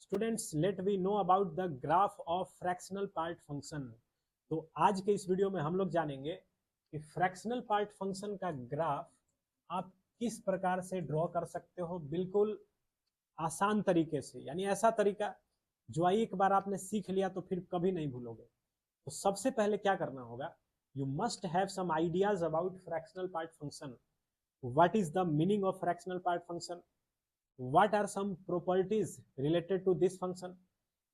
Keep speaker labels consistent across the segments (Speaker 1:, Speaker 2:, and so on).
Speaker 1: Students let we know about the graph of fractional part function. तो आज के इस वीडियो में हम लोग जानेंगे कि फ्रैक्शनल पार्ट फंक्शन का ग्राफ आप किस प्रकार से ड्रॉ कर सकते हो, बिल्कुल आसान तरीके से, यानी ऐसा तरीका जो एक बार आपने सीख लिया तो फिर कभी नहीं भूलोगे। तो सबसे पहले क्या करना होगा, you must have some ideas about fractional part function. What is the meaning of fractional part function, what are some properties related to this function।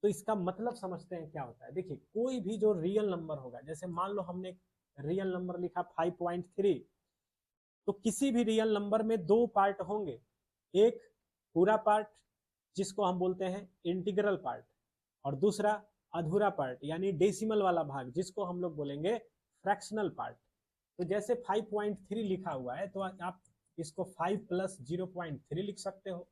Speaker 1: तो इसका मतलब समझते हैं क्या होता है। देखिए, कोई भी जो रियल नंबर होगा, जैसे मान लो हमने एक रियल नंबर लिखा 5.3, तो किसी भी रियल नंबर में दो पार्ट होंगे, एक पूरा पार्ट जिसको हम बोलते हैं इंटीग्रल पार्ट, और दूसरा अधूरा पार्ट यानी डेसिमल वाला भाग जिसको हम लोग बोलेंगे फ्रैक्शनल पार्ट। तो जैसे 5.3 लिखा हुआ है तो आप इसको 5 + 0.3 लिख सकते हो।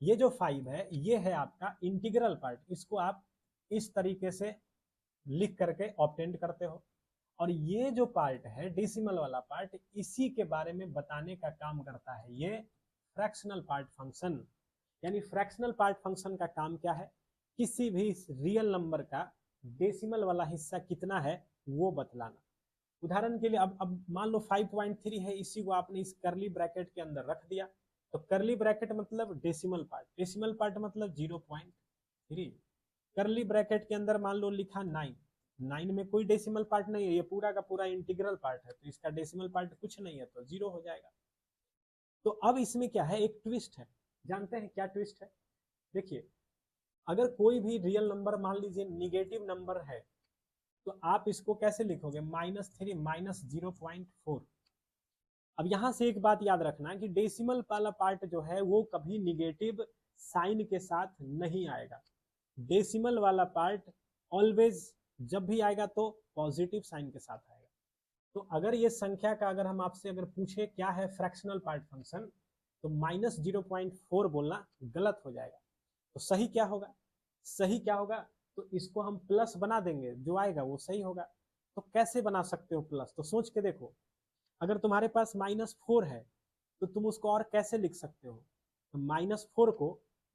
Speaker 1: ये जो 5 है ये है आपका इंटीग्रल पार्ट, इसको आप इस तरीके से लिख करके ऑब्टेंड करते हो। और ये जो पार्ट है डेसिमल वाला पार्ट, इसी के बारे में बताने का काम करता है ये फ्रैक्शनल पार्ट फंक्शन। यानी फ्रैक्शनल पार्ट फंक्शन का काम क्या है, किसी भी रियल नंबर का डेसिमल वाला हिस्सा कितना है वो बतलाना। उदाहरण के लिए अब मान लो 5.3 है, इसी को आपने इस करली ब्रैकेट के अंदर रख दिया, तो करली ब्रैकेट मतलब डेसिमल पार्ट, डेसिमल पार्ट मतलब 0.3। करली ब्रैकेट के अंदर मान लो लिखा 9, 9 में कोई डेसिमल पार्ट नहीं है, ये पूरा का पूरा इंटीग्रल पार्ट है, तो इसका डेसिमल पार्ट कुछ नहीं है, तो 0 हो जाएगा। तो अब इसमें क्या है, एक ट्विस्ट है। जानते हैं क्या ट्विस्ट है? देखिए, अगर कोई भी रियल नंबर मान लीजिए निगेटिव नंबर है, तो आप इसको कैसे लिखोगे, -3 -0.4। अब यहां से एक बात याद रखना कि डेसिमल वाला पार्ट जो है वो कभी निगेटिव साइन के साथ नहीं आएगा। डेसिमल वाला पार्ट ऑलवेज जब भी आएगा तो पॉजिटिव साइन के साथ आएगा। तो अगर ये संख्या का अगर हम आपसे अगर पूछे क्या है फ्रैक्शनल पार्ट फंक्शन, तो -0.4 बोलना गलत हो जाएगा। तो सही क्या होगा, सही क्या होगा, तो इसको हम प्लस बना देंगे, जो आएगा वो सही होगा। तो कैसे बना सकते हो प्लस, तो सोच के देखो। अगर तुम्हारे पास -4 है तो तुम उसको और कैसे लिख सकते हो, तो -4 को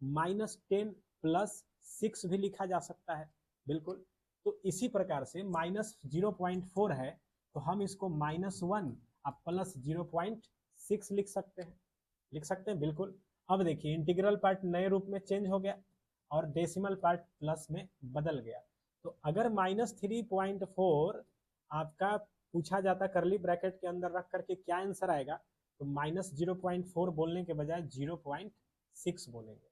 Speaker 1: -10 + 6 भी लिखा जा सकता है, बिल्कुल। तो इसी प्रकार से -0.4 है तो हम इसको -1 अब +0.6 लिख सकते हैं, लिख सकते हैं, बिल्कुल। अब देखिए, इंटीग्रल पार्ट नए रूप में चेंज हो गया और डेसिमल पार्ट प्लस में बदल गया। तो अगर -3.4 आपका पूछा जाता करली ब्रैकेट के अंदर रख करके क्या आंसर आएगा, तो -0.4 बोलने के बजाय 0.6 बोलेंगे।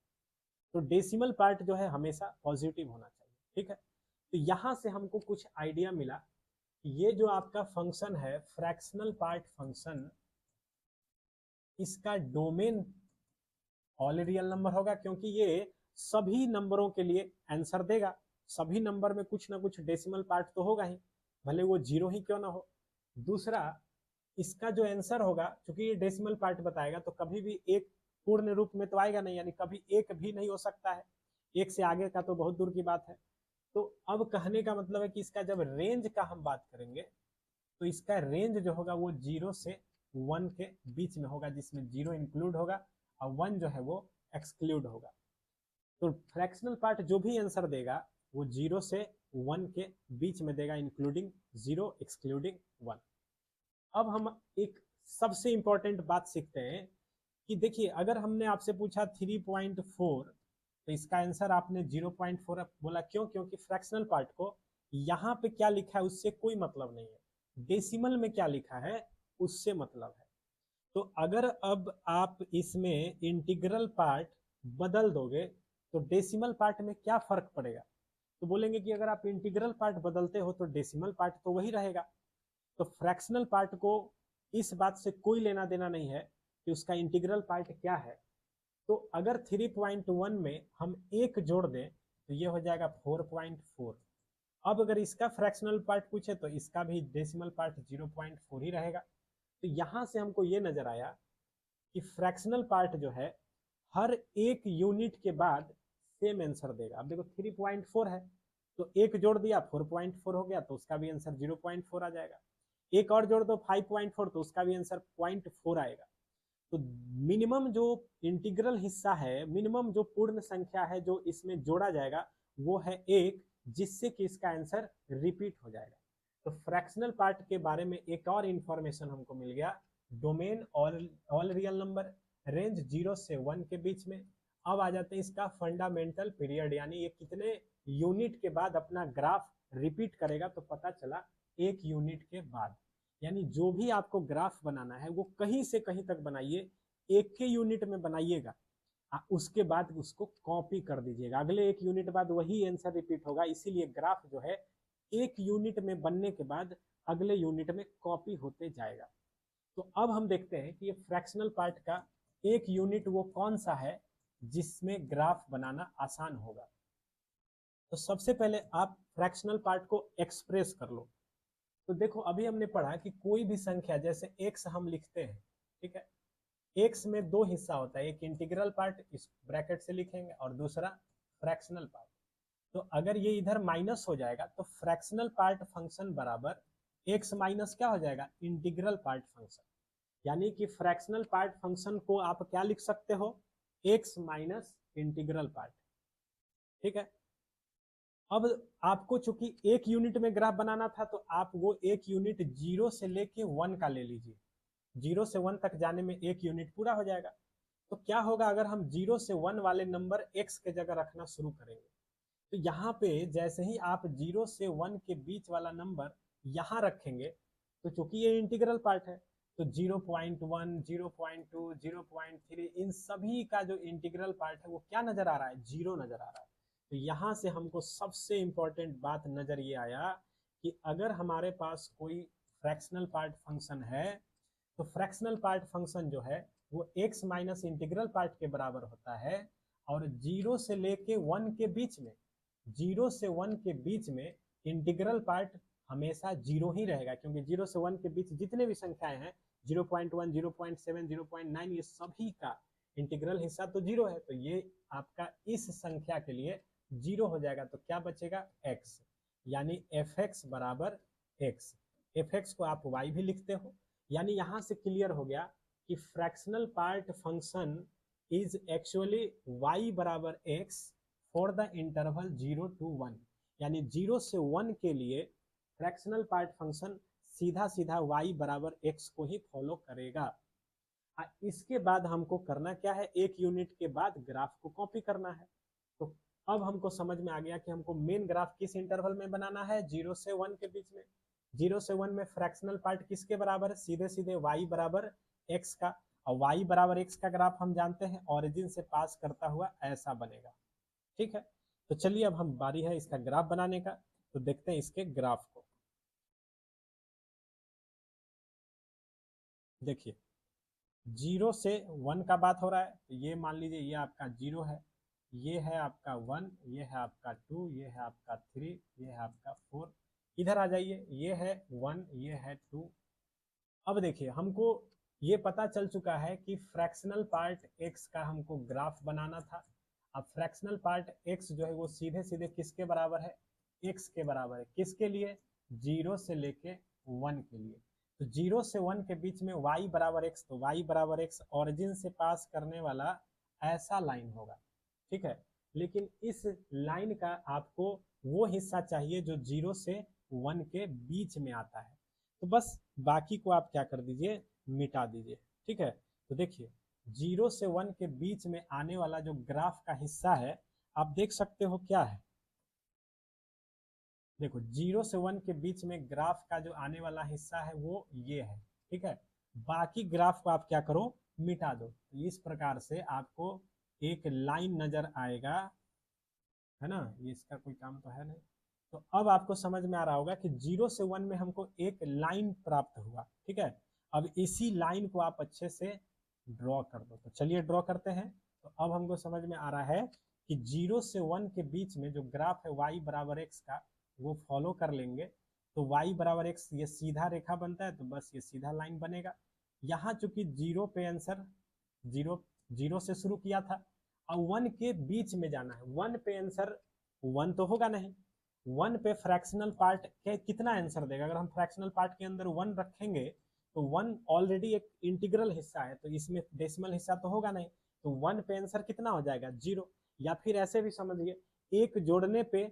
Speaker 1: तो डेसिमल पार्ट जो है हमेशा पॉजिटिव होना चाहिए, ठीक है। तो यहां से हमको कुछ आइडिया मिला कि ये जो आपका फंक्शन है फ्रैक्शनल पार्ट फंक्शन, इसका डोमेन ऑल रियल नंबर होगा, क्योंकि ये सभी नंबरों के लिए आंसर देगा। सभी नंबर में कुछ ना कुछ डेसिमल पार्ट तो होगा ही, भले वो 0 ही क्यों ना हो। दूसरा, इसका जो आंसर होगा, क्योंकि ये डेसिमल पार्ट बताएगा, तो कभी भी एक पूर्ण रूप में तो आएगा नहीं, यानी कभी एक भी नहीं हो सकता है, एक से आगे का तो बहुत दूर की बात है। तो अब कहने का मतलब है कि इसका जब रेंज का हम बात करेंगे, तो इसका रेंज जो होगा वो 0 से 1 के बीच में होगा, जिसमें 0 इंक्लूड होगा और 1 जो है वो एक्सक्लूड होगा। तो फ्रैक्शनल पार्ट जो भी आंसर देगा वो 0 से 1 के बीच में देगा, इंक्लूडिंग 0 एक्सक्लूडिंग 1। अब हम एक सबसे इंपॉर्टेंट बात सीखते हैं कि देखिए, अगर हमने आपसे पूछा 3.4 तो इसका आंसर आपने 0.4 बोला, क्यों? क्योंकि फ्रैक्शनल पार्ट को यहाँ पे क्या लिखा है उससे कोई मतलब नहीं है, डेसिमल में क्या लिखा है उससे मतलब है। तो अगर अब आप इसमें इंटीग्रल पार्ट बदल दोगे तो डेसिमल पार्ट में क्या फर्क पड़ेगा, तो बोलेंगे कि अगर आप इंटीग्रल पार्ट बदलते हो तो डेसिमल पार्ट तो वही रहेगा। तो फ्रैक्शनल पार्ट को इस बात से कोई लेना देना नहीं है कि उसका इंटीग्रल पार्ट क्या है। तो अगर 3.1 में हम 1 जोड़ दें तो ये हो जाएगा 4.4। अब अगर इसका फ्रैक्शनल पार्ट पूछे तो इसका भी डेसिमल पार्ट 0.4 ही रहेगा। तो यहां से हमको ये नजर आया कि फ्रैक्शनल पार्ट जो है हर एक यूनिट के बाद सेम आंसर देगा। अब देखो 3.4 है तो एक जोड़ दिया 4.4 हो गया, तो उसका भी आंसर 0.4 आ जाएगा। एक और जोड़ दो 5.4 तो उसका भी आंसर 0.4 आएगा। तो मिनिमम जो इंटीग्रल हिस्सा है, मिनिमम जो पूर्ण संख्या है जो इसमें जोड़ा जाएगा वो है 1, जिससे कि इसका आंसर रिपीट हो जाएगा। तो फ्रैक्शनल पार्ट के बारे में एक और इंफॉर्मेशन हमको मिल गया। Domain all real number, range 0 से 1 के बीच में। अब आ जाते हैं इसका फंडामेंटल पीरियड, यानी ये कितने यूनिट के बाद अपना ग्राफ रिपीट करेगा। तो पता चला 1 यूनिट के बाद। यानी जो भी आपको ग्राफ बनाना है वो कहीं से कहीं तक बनाइए, एक के यूनिट में बनाइएगा, उसके बाद उसको कॉपी कर दीजिएगा। अगले 1 यूनिट बाद वही आंसर रिपीट होगा। इसीलिए ग्राफ जो है 1 यूनिट में बनने के बाद अगले यूनिट में कॉपी होते जाएगा। तो अब हम देखते हैं कि ये फ्रैक्शनल पार्ट का 1 यूनिट वो कौन सा है जिसमें ग्राफ बनाना आसान होगा। तो सबसे पहले आप फ्रैक्शनल पार्ट को एक्सप्रेस कर लो। तो देखो अभी हमने पढ़ा कि कोई भी संख्या, जैसे x हम लिखते हैं, ठीक है, x में 2 हिस्सा होता है, एक इंटीग्रल पार्ट इस ब्रैकेट से लिखेंगे और दूसरा फ्रैक्शनल पार्ट। तो अगर ये इधर माइनस हो जाएगा तो फ्रैक्शनल पार्ट फंक्शन बराबर x माइनस क्या हो जाएगा, इंटीग्रल पार्ट फंक्शन। यानी कि फ्रैक्शनल पार्ट फंक्शन को आप क्या लिख सकते हो, x माइनस इंटीग्रल पार्ट। ठीक है, अब आपको चूंकि 1 यूनिट में ग्राफ बनाना था तो आप वो 1 यूनिट 0 से लेके 1 का ले लीजिए। 0 से 1 तक जाने में 1 यूनिट पूरा हो जाएगा। तो क्या होगा अगर हम 0 से 1 वाले नंबर x के जगह रखना शुरू करेंगे, तो यहाँ पे जैसे ही आप 0 से 1 के बीच वाला नंबर यहाँ रखेंगे, तो चूंकि ये इंटीग्रल पार्ट है तो 0.1, 0.2, 0.3 इन सभी का जो इंटीग्रल पार्ट है वो क्या नजर आ रहा है, 0 नजर आ रहा है। तो यहाँ से हमको सबसे इंपॉर्टेंट बात नजर ये आया कि अगर हमारे पास कोई फ्रैक्शनल पार्ट फंक्शन है तो फ्रैक्शनल पार्ट फंक्शन जो है वो x माइनस इंटीग्रल पार्ट के बराबर होता है। और 0 से लेके 1 के बीच में, 0 से 1 के बीच में इंटीग्रल पार्ट हमेशा 0 ही रहेगा, क्योंकि 0 से 1 के बीच जितने भी संख्याएं हैं 0.1, 0.7, 0.9 ये सभी का इंटीग्रल हिस्सा तो 0 है। तो ये आपका इस संख्या के लिए 0 हो जाएगा। तो क्या बचेगा, x, यानी fx बराबर x। fx को आप y भी लिखते हो। यानी यहां से क्लियर हो गया कि fractional part function is actually y बराबर x for the interval 0 to 1। यानी 0 से 1 के लिए फ्रैक्शनल पार्ट फंक्शन सीधा सीधा y बराबर x को ही फॉलो करेगा। इसके बाद हमको करना क्या है, 1 यूनिट के बाद ग्राफ को कॉपी करना है। तो अब हमको समझ में आ गया कि हमको मेन ग्राफ किस इंटरवल में बनाना है, 0 से 1 के बीच में। 0 से 1 में फ्रैक्शनल पार्ट किसके बराबर है, सीधे सीधे y बराबर x का। और y बराबर x का ग्राफ हम जानते हैं ओरिजिन से पास करता हुआ ऐसा बनेगा। ठीक है, तो चलिए अब हम बारी है इसका ग्राफ बनाने का। तो देखते हैं इसके ग्राफ को। देखिए 0 से 1 का बात हो रहा है, तो ये मान लीजिए ये आपका 0 है, ये है आपका 1, ये है आपका 2, ये है आपका 3, ये है आपका 4। इधर आ जाइए, ये है 1, ये है 2। अब देखिए हमको ये पता चल चुका है कि फ्रैक्शनल पार्ट x का हमको ग्राफ बनाना था। अब फ्रैक्शनल पार्ट x जो है वो सीधे सीधे किसके बराबर है, x के बराबर है। किसके लिए, 0 से लेके 1 के लिए। तो 0 से 1 के बीच में y बराबर x, तो y बराबर x ओरिजिन से पास करने वाला ऐसा लाइन होगा। ठीक है, लेकिन इस लाइन का आपको वो हिस्सा चाहिए जो 0 से 1 के बीच में आता है। तो बस बाकी को आप क्या कर दीजिए, मिटा दीजिए। ठीक है, तो देखिए 0 से 1 के बीच में आने वाला जो ग्राफ का हिस्सा है आप देख सकते हो क्या है। देखो 0 से 1 के बीच में ग्राफ का जो आने वाला हिस्सा है वो ये है। ठीक है, बाकी ग्राफ को आप क्या करो, मिटा दो। इस प्रकार से आपको एक लाइन नजर आएगा, है ना। ये इसका कोई काम तो है नहीं। तो अब आपको समझ में आ रहा होगा कि 0 से 1 में हमको एक लाइन प्राप्त हुआ। ठीक है, अब इसी लाइन को आप अच्छे से ड्रॉ कर दो। तो चलिए ड्रॉ करते हैं। तो अब हमको समझ में आ रहा है कि 0 से 1 के बीच में जो ग्राफ है y बराबर x का वो फॉलो कर लेंगे। तो y बराबर x ये सीधा रेखा बनता है, तो बस ये सीधा लाइन बनेगा। यहाँ चूंकि 0 पे आंसर 0 से शुरू किया था और 1 के बीच में जाना है। 1 पे आंसर 1 तो होगा नहीं, 1 पे फ्रैक्शनल पार्ट के कितना आंसर देगा। अगर हम फ्रैक्शनल पार्ट के अंदर 1 रखेंगे तो 1 ऑलरेडी एक इंटीग्रल हिस्सा है, तो इसमें डेसिमल हिस्सा तो होगा नहीं, तो 1 पे आंसर कितना हो जाएगा 0। या फिर ऐसे भी समझिए, एक जोड़ने पे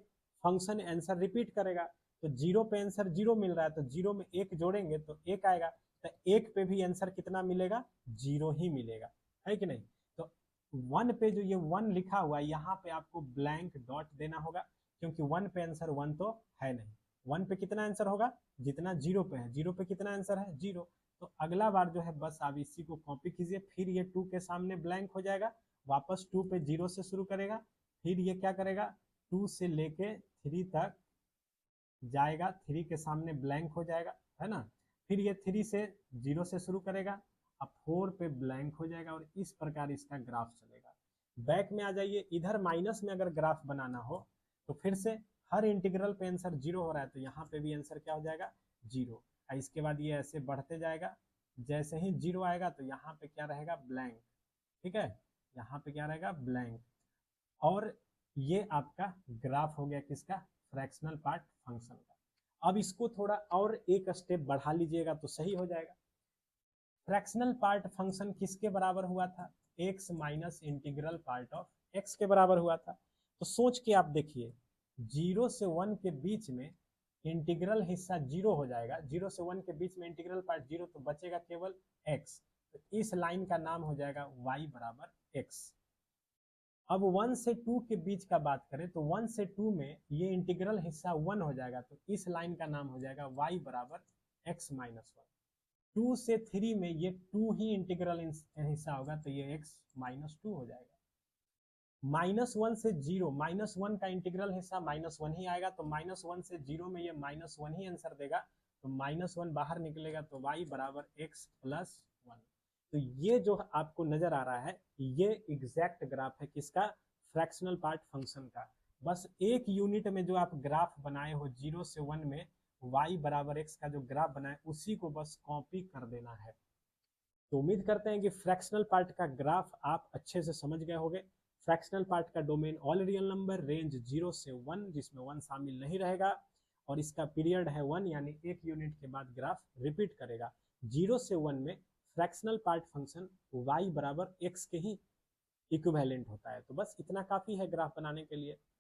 Speaker 1: फंक्शन आंसर रिपीट करेगा, तो 0 पे आंसर 0 मिल रहा है, तो 0 में 1 जोड़ेंगे तो 1 आएगा, तो 1 पे भी आंसर कितना मिलेगा 0 ही मिलेगा, है कि नहीं। तो 1 पे जो ये 1 लिखा हुआ है यहाँ पे आपको ब्लैंक डॉट देना होगा, क्योंकि 1 पे आंसर 1 तो है नहीं। 1 पे कितना आंसर होगा जितना 0 पे है, 0 पे कितना आंसर है 0। तो अगला बार जो है बस आप इसी को कॉपी कीजिए, फिर ये 2 के सामने ब्लैंक हो जाएगा, वापस 2 पे 0 से शुरू करेगा, फिर ये क्या करेगा 2 से लेके 3 तक जाएगा, 3 के सामने ब्लैंक हो जाएगा, है ना। फिर ये 3 से 0 से शुरू करेगा, अब 4 पे ब्लैंक हो जाएगा, और इस प्रकार इसका ग्राफ चलेगा। बैक में आ जाइए, इधर माइनस में अगर ग्राफ बनाना हो तो फिर से हर इंटीग्रल पे आंसर 0 हो रहा है, तो यहाँ पे भी आंसर क्या हो जाएगा 0। इसके बाद ये ऐसे बढ़ते जाएगा, जैसे ही 0 आएगा तो यहाँ पे क्या रहेगा ब्लैंक, ठीक है, यहाँ पे क्या रहेगा ब्लैंक। और ये आपका ग्राफ हो गया किसका, फ्रैक्शनल पार्ट फंक्शन का। अब इसको थोड़ा और एक स्टेप बढ़ा लीजिएगा तो सही हो जाएगा। फ्रैक्शनल पार्ट फंक्शन किसके बराबर हुआ था, x minus integral part of x के बराबर हुआ था। तो सोच के आप देखिए, 0 से 1 के बीच में इंटीग्रल हिस्सा 0 हो जाएगा, 0 से 1 के बीच में इंटीग्रल पार्ट 0, तो बचेगा केवल x। तो इस लाइन का नाम हो जाएगा y बराबर x। अब 1 से 2 के बीच का बात करें तो 1 से 2 में ये इंटीग्रल हिस्सा 1 हो जाएगा, तो इस लाइन का नाम हो जाएगा y बराबर x माइनस 1। 2 से 3 में ये 2 ही इंटीग्रल हिस्सा होगा, तो ये x माइनस 2 हो जाएगा। -1 से 0, -1 का इंटीग्रल हिस्सा -1 ही आएगा, तो -1 से 0 में ये -1 ही आंसर देगा, तो -1 बाहर निकलेगा, तो y बराबर x प्लस 1। तो ये जो आपको नजर आ रहा है ये एग्जैक्ट ग्राफ है किसका, फ्रैक्शनल पार्ट फंक्शन का। बस एक यूनिट में जो आप ग्राफ बनाए हो 0 से 1 में y बराबर x का जो ग्राफ बनाए उसी को बस कॉपी कर देना है। तो उम्मीद करते हैं कि फ्रैक्शनल पार्ट का ग्राफ आप अच्छे से समझ गए होंगे। फ्रैक्शनल पार्ट का domain all real number, range 0 से 1 जिसमें 1 शामिल नहीं रहेगा, और इसका पीरियड है 1, यानी एक यूनिट के बाद ग्राफ रिपीट करेगा। 0 से 1 में फ्रैक्शनल पार्ट फंक्शन y बराबर x के ही इक्विवेलेंट होता है। तो बस इतना काफ़ी है ग्राफ बनाने के लिए।